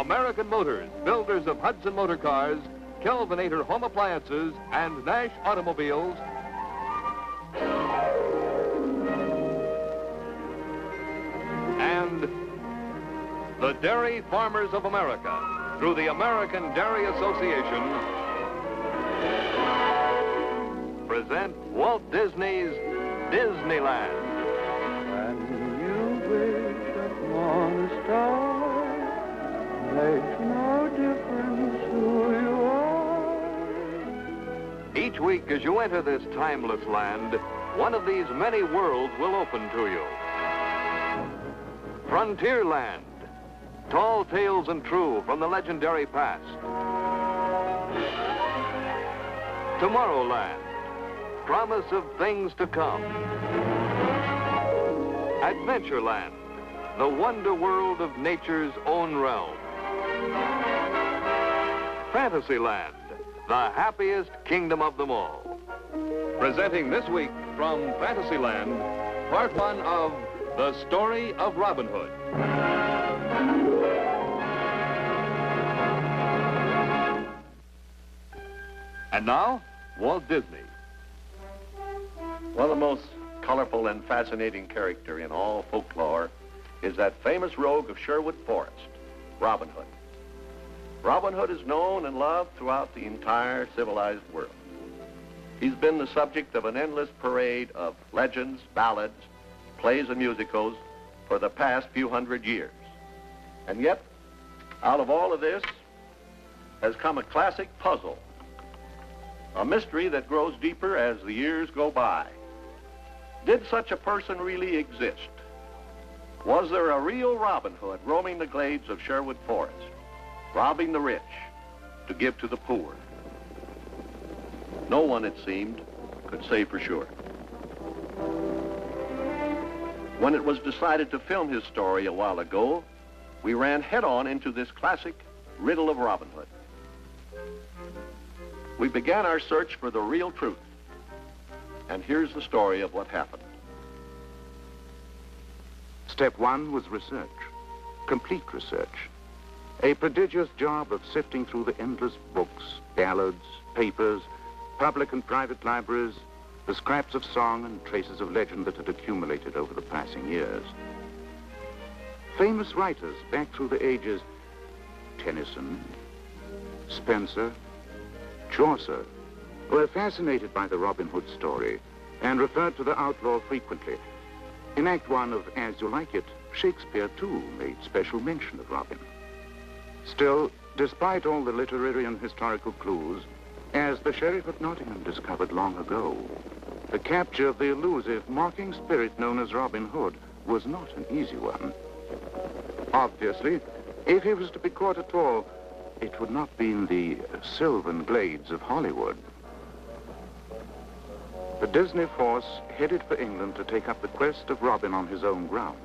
American Motors, builders of Hudson Motor Cars, Kelvinator Home Appliances, and Nash Automobiles, and the Dairy Farmers of America, through the American Dairy Association, present Walt Disney's Disneyland. When you wish upon a star, makes no difference who you are. Each week as you enter this timeless land, one of these many worlds will open to you. Frontierland, tall tales and true from the legendary past. Tomorrowland, promise of things to come. Adventureland, the wonder world of nature's own realm. Fantasyland, the happiest kingdom of them all. Presenting this week from Fantasyland, part one of The Story of Robin Hood. And now, Walt Disney. One of the most colorful and fascinating character in all folklore is that famous rogue of Sherwood Forest, Robin Hood. Robin Hood is known and loved throughout the entire civilized world. He's been the subject of an endless parade of legends, ballads, plays, and musicals for the past few hundred years. And yet, out of all of this has come a classic puzzle, a mystery that grows deeper as the years go by. Did such a person really exist? Was there a real Robin Hood roaming the glades of Sherwood Forest, robbing the rich to give to the poor? No one, it seemed, could say for sure. When it was decided to film his story a while ago, we ran head-on into this classic riddle of Robin Hood. We began our search for the real truth. And here's the story of what happened. Step one was research, complete research. A prodigious job of sifting through the endless books, ballads, papers, public and private libraries, the scraps of song and traces of legend that had accumulated over the passing years. Famous writers back through the ages, Tennyson, Spencer, Chaucer, were fascinated by the Robin Hood story and referred to the outlaw frequently. In Act One of As You Like It, Shakespeare, too, made special mention of Robin. Still, despite all the literary and historical clues, as the Sheriff of Nottingham discovered long ago, the capture of the elusive, mocking spirit known as Robin Hood was not an easy one. Obviously, if he was to be caught at all, it would not be in the sylvan glades of Hollywood. The Disney force headed for England to take up the quest of Robin on his own grounds.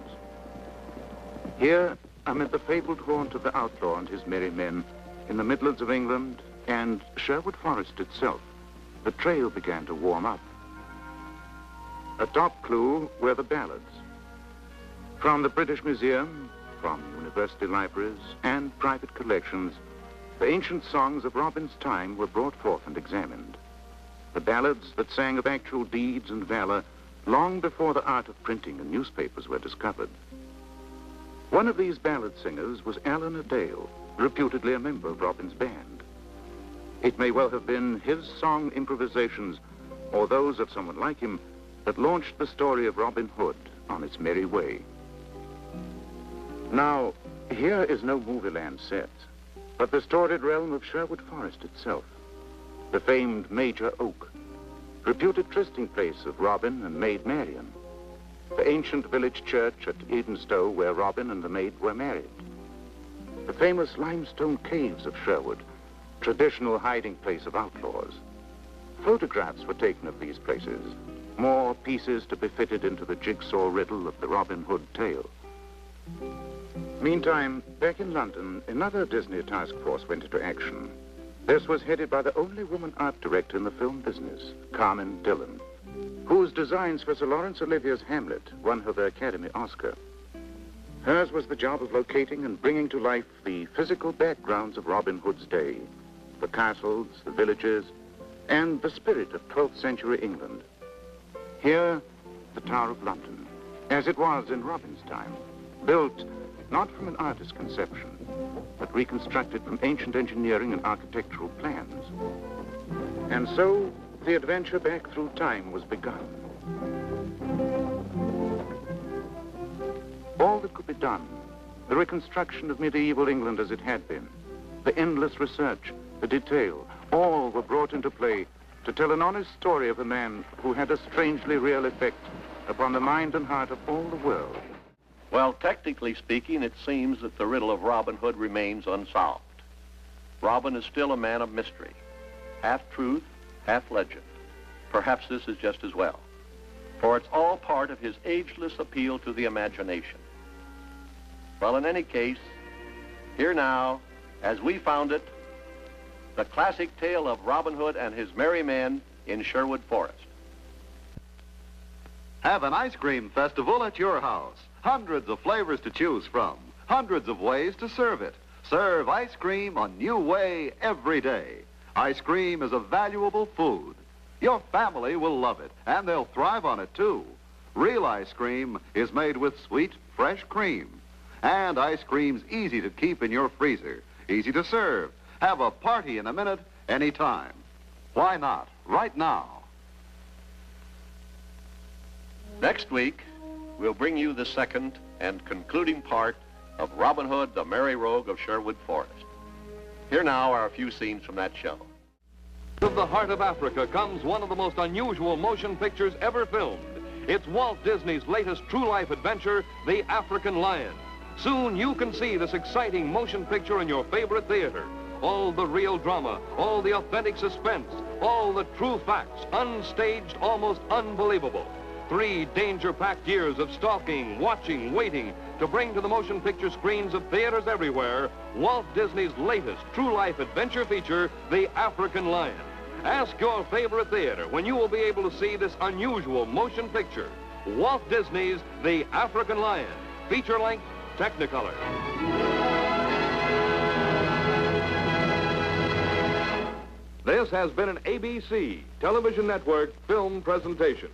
Here, amid the fabled haunt of the outlaw and his merry men, in the Midlands of England and Sherwood Forest itself, the trail began to warm up. A top clue were the ballads. From the British Museum, from university libraries and private collections, the ancient songs of Robin's time were brought forth and examined. The ballads that sang of actual deeds and valor long before the art of printing and newspapers were discovered. One of these ballad singers was Eleanor Dale, reputedly a member of Robin's band. It may well have been his song improvisations, or those of someone like him, that launched the story of Robin Hood on its merry way. Now, here is no movie land set, but the storied realm of Sherwood Forest itself, the famed Major Oak, reputed trysting place of Robin and Maid Marian, the ancient village church at Edenstow where Robin and the maid were married, the famous limestone caves of Sherwood, traditional hiding place of outlaws. Photographs were taken of these places, more pieces to be fitted into the jigsaw riddle of the Robin Hood tale. Meantime, back in London, another Disney task force went into action. This was headed by the only woman art director in the film business, Carmen Dillon, whose designs for Sir Laurence Olivier's Hamlet won her the Academy Oscar. Hers was the job of locating and bringing to life the physical backgrounds of Robin Hood's day, the castles, the villages, and the spirit of 12th century England. Here, the Tower of London, as it was in Robin's time, built not from an artist's conception, but reconstructed from ancient engineering and architectural plans. And so, the adventure back through time was begun. All that could be done, the reconstruction of medieval England as it had been, the endless research, the detail, all were brought into play to tell an honest story of a man who had a strangely real effect upon the mind and heart of all the world. Well, technically speaking, it seems that the riddle of Robin Hood remains unsolved. Robin is still a man of mystery, half truth, half legend. Perhaps this is just as well, for it's all part of his ageless appeal to the imagination. Well, in any case, here now, as we found it, the classic tale of Robin Hood and his merry men in Sherwood Forest. Have an ice cream festival at your house. Hundreds of flavors to choose from. Hundreds of ways to serve it. Serve ice cream a new way every day. Ice cream is a valuable food. Your family will love it, and they'll thrive on it, too. Real ice cream is made with sweet, fresh cream. And ice cream's easy to keep in your freezer. Easy to serve. Have a party in a minute, anytime. Why not, right now? Next week, we'll bring you the second and concluding part of Robin Hood, the Merry Rogue of Sherwood Forest. Here now are a few scenes from that show. Of the heart of Africa comes one of the most unusual motion pictures ever filmed. It's Walt Disney's latest true-life adventure, The African Lion. Soon you can see this exciting motion picture in your favorite theater. All the real drama, all the authentic suspense, all the true facts, unstaged, almost unbelievable. 3 danger-packed years of stalking, watching, waiting to bring to the motion picture screens of theaters everywhere Walt Disney's latest true-life adventure feature, The African Lion. Ask your favorite theater when you will be able to see this unusual motion picture. Walt Disney's The African Lion, feature-length, Technicolor. This has been an ABC Television Network film presentation.